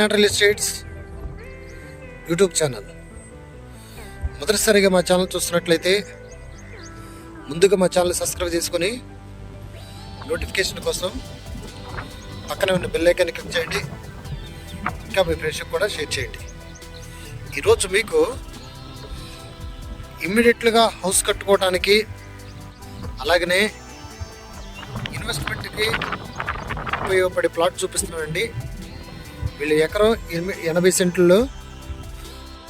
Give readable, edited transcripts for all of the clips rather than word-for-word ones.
Greenland real estates YouTube channel. మొదటిసారిగా మా channel చూస్తున్నట్లయితే ముందుగా మా ఛానల్ సబ్స్క్రైబ్ చేసుకొని నోటిఫికేషన్ కోసం పక్కనే ఉన్న బెల్ ఐకాన్ని క్లిక్ చేయండి. ఇంకా మీ ఫ్రెండ్స్కి కూడా షేర్ చేయండి. ఈరోజు మీకు ఇమ్మీడియట్గా హౌస్ కట్టుకోవడానికి అలాగనే ఇన్వెస్ట్మెంట్కి ఉపయోగపడే ప్లాట్ చూపిస్తున్నానండి. వీళ్ళు ఎకరం 80 సెంట్లలో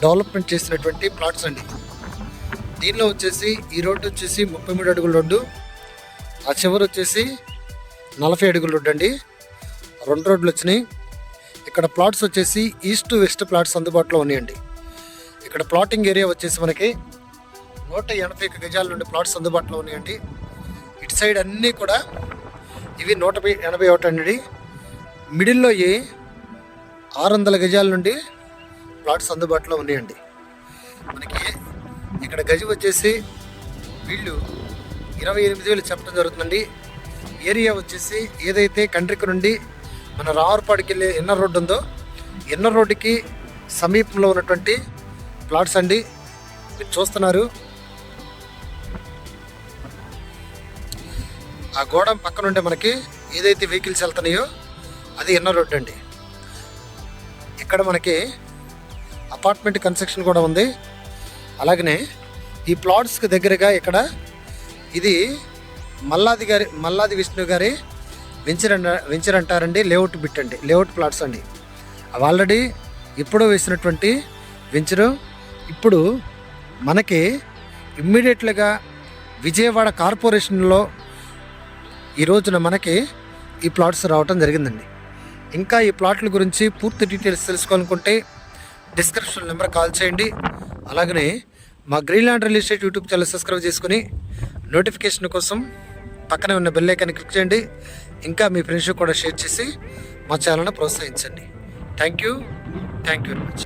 డెవలప్మెంట్ చేసినటువంటి ప్లాట్స్ అండి. దీనిలో వచ్చేసి ఈ రోడ్డు వచ్చేసి 33 అడుగుల రోడ్డు, ఆ చివరి వచ్చేసి 40 అడుగుల రోడ్డు అండి. 2 రోడ్లు వచ్చినాయి. ఇక్కడ ప్లాట్స్ వచ్చేసి ఈస్ట్ టు వెస్ట్ ప్లాట్స్ అందుబాటులో ఉన్నాయండి. ఇక్కడ ప్లాటింగ్ ఏరియా వచ్చేసి మనకి 181 గజాల నుండి ప్లాట్స్ అందుబాటులో ఉన్నాయండి. ఇటు సైడ్ అన్నీ కూడా ఇవి 181 అండి. మిడిల్లో 600 గజాల నుండి ప్లాట్స్ అందుబాటులో ఉన్నాయండి. మనకి ఇక్కడ గజి వచ్చేసి వీళ్ళు 28,000 చెప్పడం జరుగుతుందండి. ఏరియా వచ్చేసి ఏదైతే కండ్రిక నుండి మన రావర్పాడికి వెళ్ళే ఇన్నర్ రోడ్డు ఉందో ఇన్నర్ రోడ్డుకి సమీపంలో ఉన్నటువంటి ప్లాట్స్ అండి. మీరు చూస్తున్నారు, ఆ గోడ పక్కన ఉంటే మనకి ఏదైతే వెహికల్స్ వెళ్తున్నాయో అది ఇన్నర్ రోడ్ అండి. ఇక్కడ మనకి అపార్ట్మెంట్ కన్స్ట్రక్షన్ కూడా ఉంది. అలాగనే ఈ ప్లాట్స్కి దగ్గరగా ఇక్కడ ఇది మల్లాది విష్ణు గారి వెంచర్ అంటారండి. లేఅవుట్ బిట్ అండి, లేఅవుట్ ప్లాట్స్ అండి. అవి ఆల్రెడీ ఎప్పుడో వేసినటువంటి వెంచరు. ఇప్పుడు మనకి ఇమ్మీడియట్గా విజయవాడ కార్పొరేషన్లో ఈ రోజున మనకి ఈ ప్లాట్స్ రావటం జరిగిందండి. ఇంకా ఈ ప్లాట్ల గురించి పూర్తి డీటెయిల్స్ తెలుసుకోవాలనుకుంటే డిస్క్రిప్షన్ నెంబర్ కాల్ చేయండి. అలాగనే మా Greenland real estate YouTube channel subscribe చేసుకుని నోటిఫికేషన్ కోసం పక్కనే ఉన్న బెల్ ఐకాన్ని క్లిక్ చేయండి. ఇంకా మీ ఫ్రెండ్స్ కూడా షేర్ చేసి మా ఛానల్ని ప్రోత్సహించండి. Thank you very much.